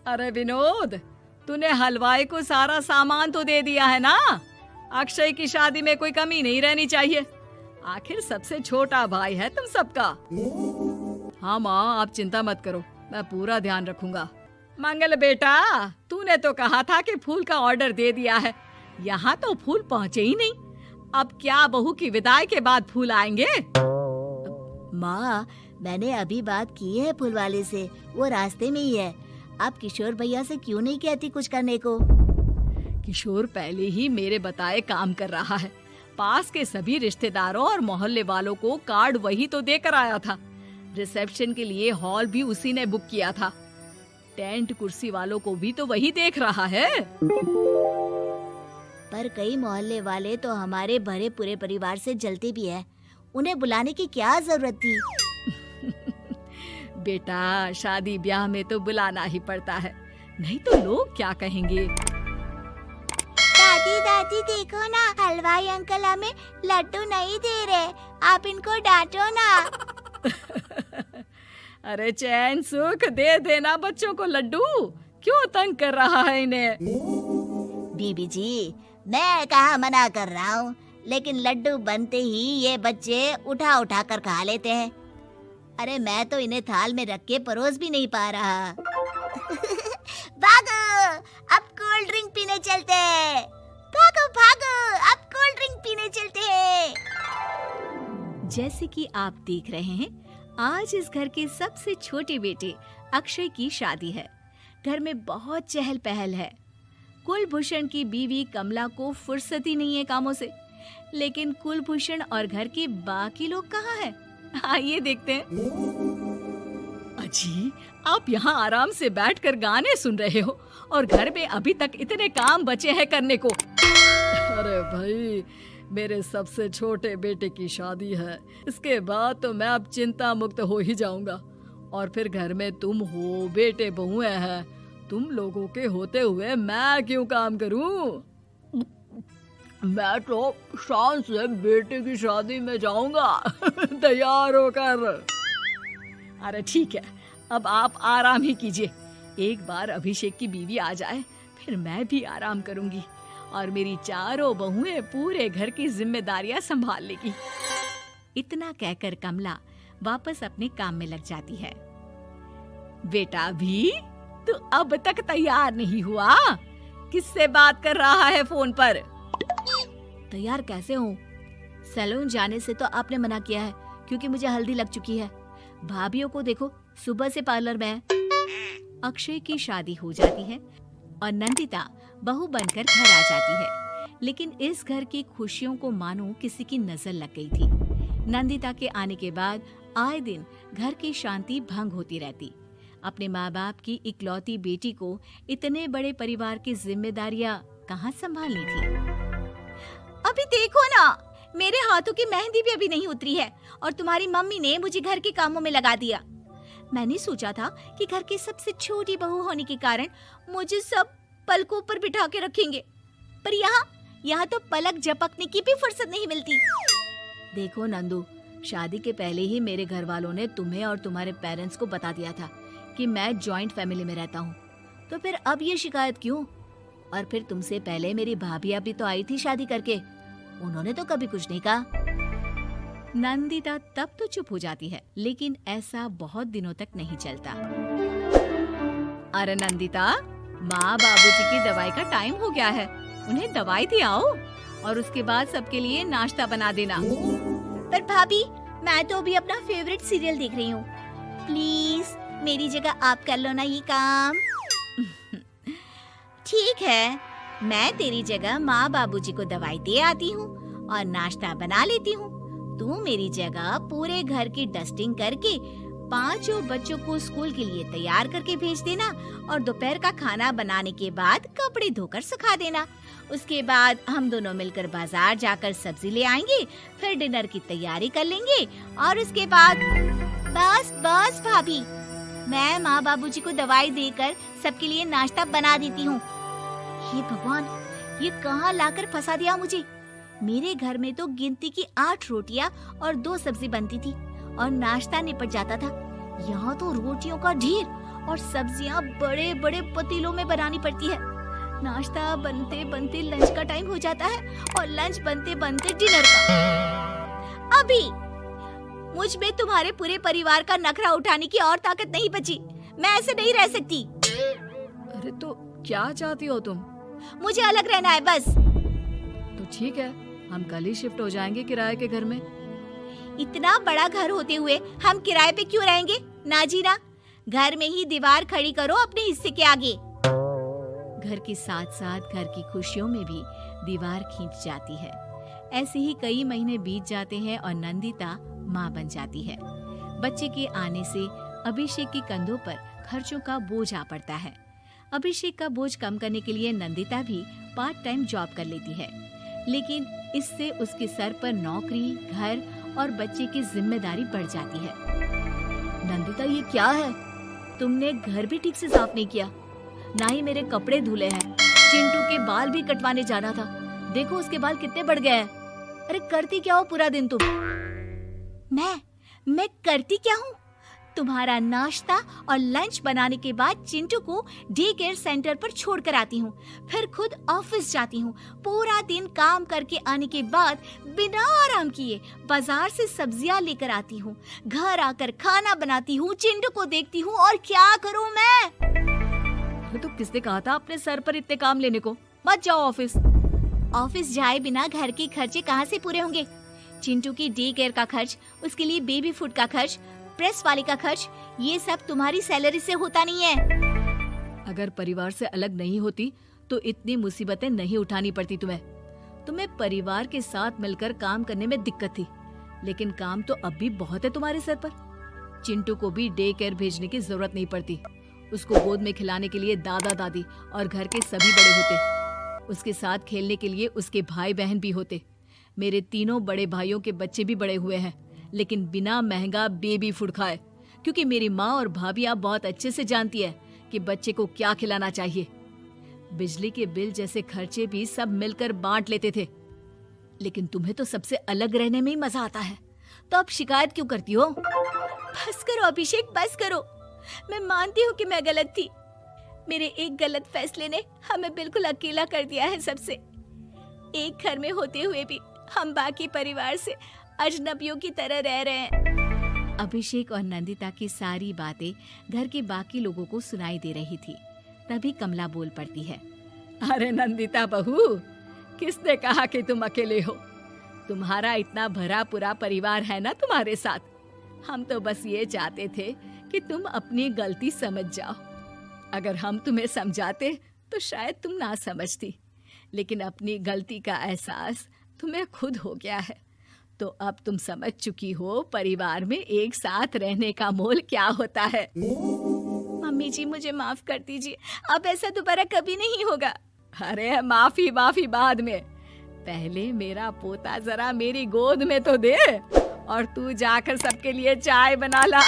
अरे विनोद, तूने हलवाई को सारा सामान तो दे दिया है ना। अक्षय की शादी में कोई कमी नहीं रहनी चाहिए। आखिर सबसे छोटा भाई है तुम सबका। हाँ माँ, आप चिंता मत करो, मैं पूरा ध्यान रखूंगा। मंगल बेटा, तूने तो कहा था कि फूल का ऑर्डर दे दिया है, यहाँ तो फूल पहुँचे ही नहीं। अब क्या बहू की विदाई के बाद फूल आएंगे? माँ, मैंने अभी बात की है फूल वाले से, वो रास्ते में ही है। आप किशोर भैया से क्यों नहीं कहती कुछ करने को? किशोर पहले ही मेरे बताए काम कर रहा है। पास के सभी रिश्तेदारों और मोहल्ले वालों को कार्ड वही तो देकर आया था। रिसेप्शन के लिए हॉल भी उसी ने बुक किया था। टेंट कुर्सी वालों को भी तो वही देख रहा है। पर कई मोहल्ले वाले तो हमारे भरे पूरे परिवार से जलते भी हैं। उन्हें बुलाने की क्या जरूरत थी? बेटा, शादी ब्याह में तो बुलाना ही पड़ता है, नहीं तो लोग क्या कहेंगे। दादी दादी देखो ना, हलवाई अंकल हमें लड्डू नहीं दे रहे, आप इनको डांटो ना। अरे चैन सुख दे देना बच्चों को लड्डू, क्यों तंग कर रहा है इन्हें? बीबी जी, मैं कहाँ मना कर रहा हूँ, लेकिन लड्डू बनते ही ये बच्चे उठा उठा कर खा लेते हैं। अरे मैं तो इन्हें थाल में रख के परोस भी नहीं पा रहा। भागो, अब कोल्ड ड्रिंक पीने चलते हैं। भागो भागो, अब कोल्ड ड्रिंक पीने चलते हैं। जैसे कि आप देख रहे हैं, आज इस घर के सबसे छोटे बेटे अक्षय की शादी है। घर में बहुत चहल पहल है। कुलभूषण की बीवी कमला को फुर्सत ही नहीं है कामों से, लेकिन कुलभूषण और घर के बाकी लोग कहाँ हैं? आइए देखते हैं। अजी, आप यहाँ आराम से बैठकर गाने सुन रहे हो और घर में अभी तक इतने काम बचे हैं करने को। अरे भाई, मेरे सबसे छोटे बेटे की शादी है, इसके बाद तो मैं अब चिंता मुक्त हो ही जाऊंगा। और फिर घर में तुम हो, बेटे बहुएं हैं, तुम लोगों के होते हुए मैं क्यों काम करूं? मैं तो शान से बेटे की शादी में जाऊंगा तैयार होकर। अरे ठीक है, अब आप आराम ही कीजिए। एक बार अभिषेक की बीवी आ जाए, फिर मैं भी आराम करूंगी और मेरी चारों बहुएं पूरे घर की जिम्मेदारियां संभाल लेगी। इतना कहकर कमला वापस अपने काम में लग जाती है। बेटा भी, तू अब तक तैयार नहीं हुआ? किससे बात कर रहा है फोन पर? तैयार कैसे हूँ? सैलून जाने से तो आपने मना किया है, क्योंकि मुझे हल्दी लग चुकी है। भाभीियों को देखो, सुबह से पार्लर में है। अक्षय की शादी हो जाती है और नंदिता बहू बनकर घर आ जाती है, लेकिन इस घर की खुशियों को मानो किसी की नजर लग गई थी। नंदिता के आने के बाद आए दिन घर की शांति भंग होती रहती। अपने माँ बाप की इकलौती बेटी को इतने बड़े परिवार की जिम्मेदारियां कहाँ संभालनी थी? अभी देखो ना, मेरे हाथों की मेहंदी भी अभी नहीं उतरी है और तुम्हारी मम्मी ने मुझे घर के कामों में लगा दिया। मैंने सोचा था कि घर की सबसे छोटी बहू होने के कारण मुझे सब पलकों पर बिठा के रखेंगे, पर यहाँ तो पलक झपकने की भी फुर्सत नहीं मिलती। देखो नंदू, शादी के पहले ही मेरे घर वालों ने तुम्हें और तुम्हारे पेरेंट्स को बता दिया था कि मैं जॉइंट फैमिली में रहता हूँ, तो फिर अब ये शिकायत क्यों? और फिर तुमसे पहले मेरी भाभी भी तो आई थी शादी करके, उन्होंने तो कभी कुछ नहीं कहा। नंदिता तब तो चुप हो जाती है, लेकिन ऐसा बहुत दिनों तक नहीं चलता। अरे नंदिता, माँ बाबूजी की दवाई का टाइम हो गया है, उन्हें दवाई दे आओ और उसके बाद सबके लिए नाश्ता बना देना। पर भाभी, मैं तो अभी अपना फेवरेट सीरियल देख रही हूँ। प्लीज मेरी जगह आप कर लो ना ये काम। ठीक है, मैं तेरी जगह माँ बाबूजी को दवाई दे आती हूँ और नाश्ता बना लेती हूँ। तू मेरी जगह पूरे घर की डस्टिंग करके 5 बच्चों को स्कूल के लिए तैयार करके भेज देना और दोपहर का खाना बनाने के बाद कपड़े धोकर सुखा देना। उसके बाद हम दोनों मिलकर बाजार जाकर सब्जी ले आएंगे, फिर डिनर की तैयारी कर लेंगे और उसके बाद बस भाभी, मैं माँ बाबूजी को दवाई देकर सबके लिए नाश्ता बना देती हूँ। हे भगवान, ये कहाँ लाकर फंसा दिया मुझे। मेरे घर में तो गिनती की 8 रोटियां और 2 सब्जी बनती थी और नाश्ता निपट जाता था। यहाँ तो रोटियों का ढेर और सब्जियां बड़े बड़े पतीलों में बनानी पड़ती है। नाश्ता बनते बनते लंच का टाइम हो जाता है और लंच बनते बनते डिनर का। अभी मुझ में तुम्हारे पूरे परिवार का नखरा उठाने की और ताकत नहीं बची। मैं ऐसे नहीं रह सकती। अरे तो क्या चाहती हो तुम? मुझे अलग रहना है बस। तो ठीक है, हम कल ही शिफ्ट हो जाएंगे किराए के घर में। इतना बड़ा घर होते हुए हम किराए पे क्यों रहेंगे? ना जी ना, घर में ही दीवार खड़ी करो अपने हिस्से के आगे। घर के साथ साथ घर की खुशियों में भी दीवार खींच जाती है। ऐसे ही कई महीने बीत जाते हैं और नंदिता माँ बन जाती है। बच्चे के आने से अभिषेक के कंधों पर खर्चों का बोझ आ पड़ता है। अभिषेक का बोझ कम करने के लिए नंदिता भी पार्ट टाइम जॉब कर लेती है, लेकिन इससे उसके सर पर नौकरी, घर और बच्चे की जिम्मेदारी बढ़ जाती है। नंदिता, ये क्या है? तुमने घर भी ठीक से साफ नहीं किया, ना ही मेरे कपड़े धुले हैं। चिंटू के बाल भी कटवाने जाना था, देखो उसके बाल कितने बढ़ गए हैं। अरे करती क्या हो पूरा दिन तुम? मैं करती क्या हूँ? तुम्हारा नाश्ता और लंच बनाने के बाद चिंटू को डे केयर सेंटर पर छोड़ कर आती हूँ, फिर खुद ऑफिस जाती हूँ। पूरा दिन काम करके आने के बाद बिना आराम किए बाजार से सब्जियाँ लेकर आती हूँ, घर आकर खाना बनाती हूँ, चिंटू को देखती हूँ और क्या करूँ मैं? तो किसने कहा था अपने सर पर इतने काम लेने को? मत जाओ ऑफिस। ऑफिस जाए बिना घर के खर्चे कहाँ से पूरे होंगे? चिंटू की डे केयर का खर्च, उसके लिए बेबी फूड का खर्च, प्रेस वाले का खर्च, ये सब तुम्हारी सैलरी से होता नहीं है। अगर परिवार से अलग नहीं होती तो इतनी मुसीबतें नहीं उठानी पड़ती तुम्हें परिवार के साथ मिलकर काम करने में दिक्कत थी, लेकिन काम तो अब भी बहुत है तुम्हारे सर पर। चिंटू को भी डे केयर भेजने की जरूरत नहीं पड़ती। उसको गोद में खिलाने के लिए दादा दादी और घर के सभी बड़े होते। उसके साथ खेलने के लिए उसके भाई बहन भी होते। मेरे तीनों बड़े भाइयों के बच्चे भी बड़े हुए हैं, लेकिन बिना महंगा बेबी फूड खाए, क्योंकि मेरी माँ और भाभियाँ बहुत अच्छे से जानती है कि बच्चे को क्या खिलाना चाहिए। बिजली के बिल जैसे खर्चे भी सब मिलकर बांट लेते थे, लेकिन तुम्हें तो सबसे अलग रहने में ही मजा आता है, तो अब शिकायत क्यों करती हो? बस करो अभिषेक, बस करो। मैं मानती हूँ कि मैं गलत थी। मेरे एक गलत फैसले ने हमें बिल्कुल अकेला कर दिया है सबसे। एक घर में होते हुए भी हम बाकी परिवार से अजनबियों की तरह रह रहे हैं। अभिषेक और नंदिता की सारी बातें घर के बाकी लोगों को सुनाई दे रही थी। तभी कमला बोल पड़ती है। अरे नंदिता बहू, किसने कहा कि तुम अकेले हो? तुम्हारा इतना भरा पूरा परिवार है ना तुम्हारे साथ। हम तो बस ये चाहते थे कि तुम अपनी गलती समझ जाओ। अगर हम तुम्हें समझाते तो शायद तुम ना समझती, लेकिन अपनी गलती का एहसास तुम्हें खुद हो गया है, तो अब तुम समझ चुकी हो परिवार में एक साथ रहने का मोल क्या होता है। मम्मी जी, मुझे माफ कर दीजिए, अब ऐसा दोबारा कभी नहीं होगा। अरे माफी बाद में, पहले मेरा पोता जरा मेरी गोद में तो दे, और तू जाकर सबके लिए चाय बना ला।